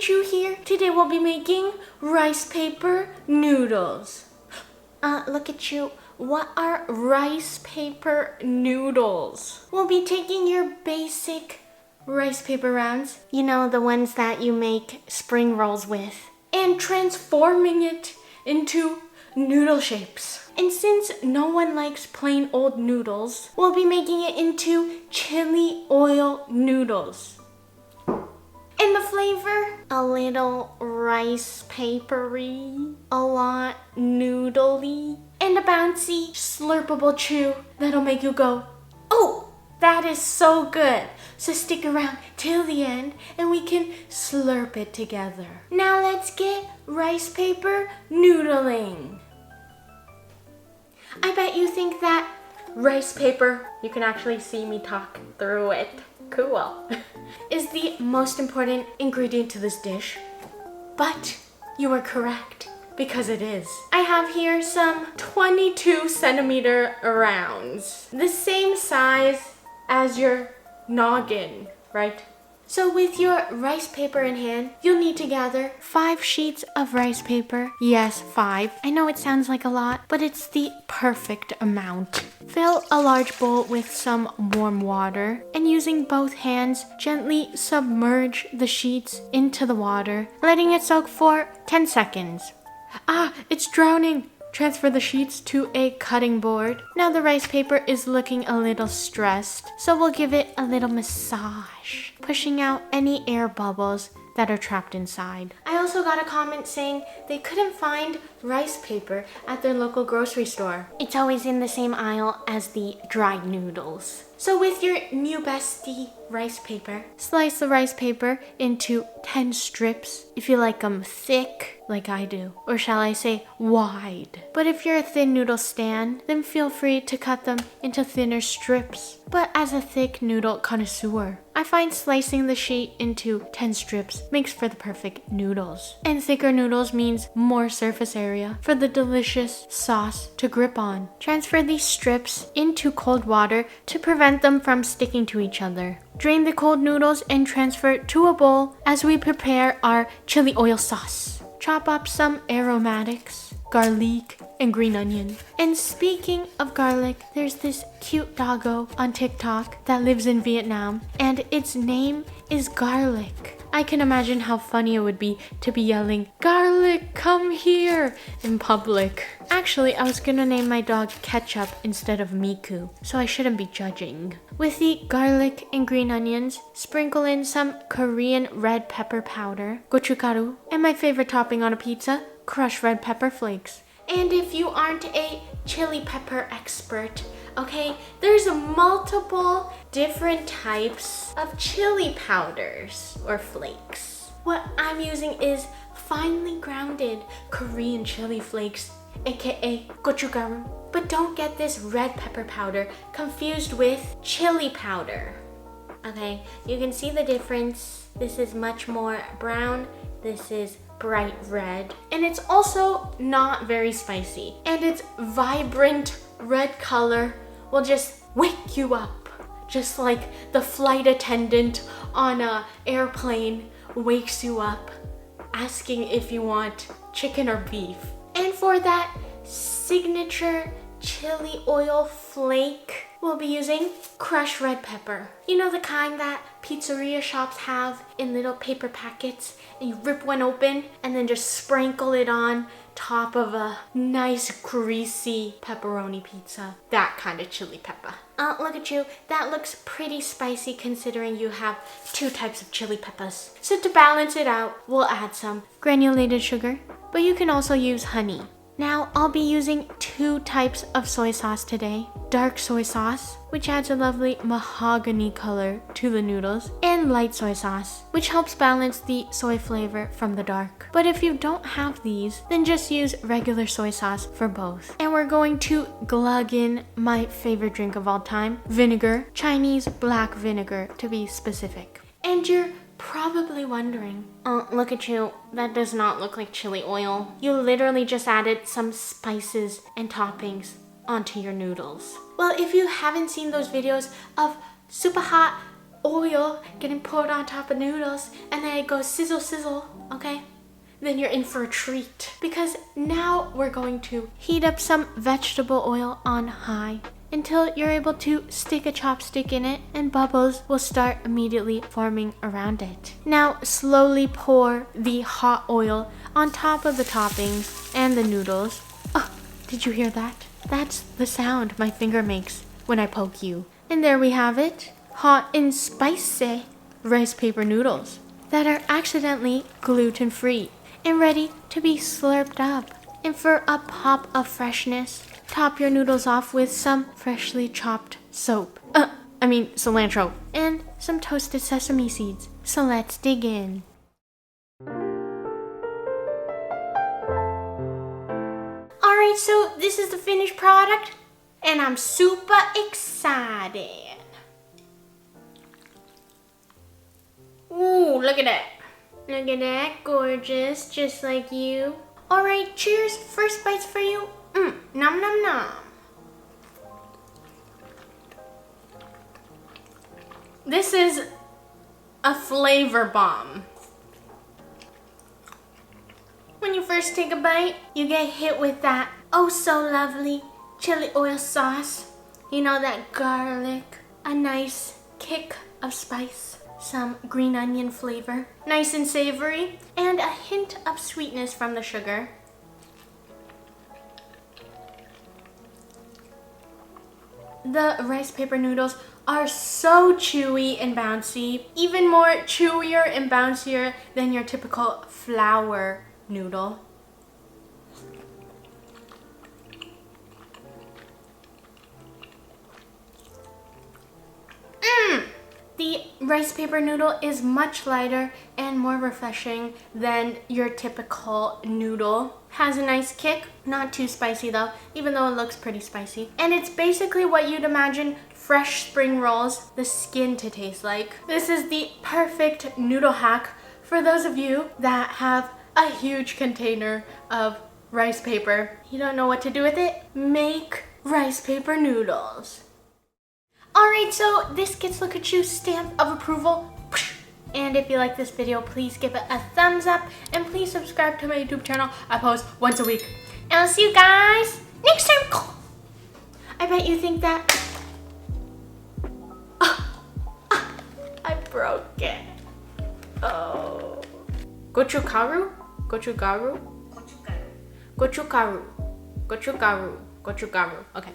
LookCatchu here. Today we'll be making rice paper noodles. LookCatchu, what are rice paper noodles? We'll be taking your basic rice paper rounds, you know, the ones that you make spring rolls with, and transforming it into noodle shapes. And since no one likes plain old noodles, we'll be making it into chili oil noodles. And the flavor, a little rice papery, a lot noodly, and a bouncy, slurpable chew that'll make you go, oh, that is so good. So stick around till the end and we can slurp it together. Now let's get rice paper noodling. I bet you think that rice paper, you can actually see me talk through it. Cool. Is the most important ingredient to this dish. But you are correct, because it is. I have here some 22 centimeter rounds. The same size as your noggin, right? So with your rice paper in hand, you'll need to gather 5 sheets of rice paper. Yes, 5. I know it sounds like a lot, but it's the perfect amount. Fill a large bowl with some warm water and using both hands, gently submerge the sheets into the water, letting it soak for 10 seconds. Ah, it's drowning! Transfer the sheets to a cutting board. Now the rice paper is looking a little stressed, so we'll give it a little massage, pushing out any air bubbles that are trapped inside. I also got a comment saying they couldn't find rice paper at their local grocery store. It's always in the same aisle as the dried noodles. So with your new bestie rice paper, slice the rice paper into 10 strips if you like them thick, like I do, or shall I say wide. But if you're a thin noodle stan, then feel free to cut them into thinner strips. But as a thick noodle connoisseur, I find slicing the sheet into 10 strips makes for the perfect noodles. And thicker noodles means more surface area for the delicious sauce to grip on. Transfer these strips into cold water to prevent them from sticking to each other. Drain the cold noodles and transfer to a bowl as we prepare our chili oil sauce. Chop up some aromatics, garlic, and green onion. And speaking of garlic, there's this cute doggo on TikTok that lives in Vietnam, and its name is Garlic. I can imagine how funny it would be to be yelling, "Garlic, come here!" in public. Actually, I was gonna name my dog Ketchup instead of Miku, so I shouldn't be judging. With the garlic and green onions, sprinkle in some Korean red pepper powder, gochugaru, and my favorite topping on a pizza, crushed red pepper flakes. And if you aren't a chili pepper expert, okay, there's multiple different types of chili powders or flakes. What I'm using is finely grounded Korean chili flakes, aka gochugaru. But don't get this red pepper powder confused with chili powder. Okay, you can see the difference. This is much more brown. This is bright red. And it's also not very spicy. And its vibrant red color will just wake you up. Just like the flight attendant on an airplane wakes you up asking if you want chicken or beef. And for that signature chili oil flake, we'll be using crushed red pepper. You know, the kind that pizzeria shops have in little paper packets, and you rip one open and then just sprinkle it on top of a nice greasy pepperoni pizza. That kind of chili pepper. Look at you. That looks pretty spicy considering you have 2 types of chili peppers. So to balance it out, we'll add some granulated sugar, but you can also use honey. Now, I'll be using 2 types of soy sauce today. Dark soy sauce, which adds a lovely mahogany color to the noodles, and light soy sauce, which helps balance the soy flavor from the dark. But if you don't have these, then just use regular soy sauce for both. And we're going to glug in my favorite drink of all time, vinegar, Chinese black vinegar to be specific. And you're probably wondering, look at you, that does not look like chili oil. You literally just added some spices and toppings onto your noodles. Well, if you haven't seen those videos of super hot oil getting poured on top of noodles and then it goes sizzle sizzle, okay? Then you're in for a treat. Because now we're going to heat up some vegetable oil on high until you're able to stick a chopstick in it and bubbles will start immediately forming around it. Now slowly pour the hot oil on top of the toppings and the noodles. Oh, did you hear that? That's the sound my finger makes when I poke you. And there we have it. Hot and spicy rice paper noodles that are accidentally gluten-free and ready to be slurped up. And for a pop of freshness, top your noodles off with some freshly chopped cilantro and some toasted sesame seeds. So let's dig in. Alright, so this is the finished product and I'm super excited. Ooh, look at that. Look at that, gorgeous, just like you. Alright, cheers. First bites for you. Nom nom nom. This is a flavor bomb. When you first take a bite, you get hit with that oh so lovely chili oil sauce. You know, that garlic, a nice kick of spice, some green onion flavor, nice and savory, and a hint of sweetness from the sugar. The rice paper noodles are so chewy and bouncy, even more chewier and bouncier than your typical flour noodle. The rice paper noodle is much lighter and more refreshing than your typical noodle. Has a nice kick, not too spicy though, even though it looks pretty spicy. And it's basically what you'd imagine fresh spring rolls, the skin to taste like. This is the perfect noodle hack for those of you that have a huge container of rice paper. You don't know what to do with it? Make rice paper noodles. Alright, so this gets LookCatchu's stamp of approval. And if you like this video, please give it a thumbs up and please subscribe to my YouTube channel. I post once a week. And I'll see you guys next time. I bet you think that I broke it. Oh. Gochugaru? Gochugaru? Gochugaru. Gochugaru. Gochugaru. Gochugaru. Okay.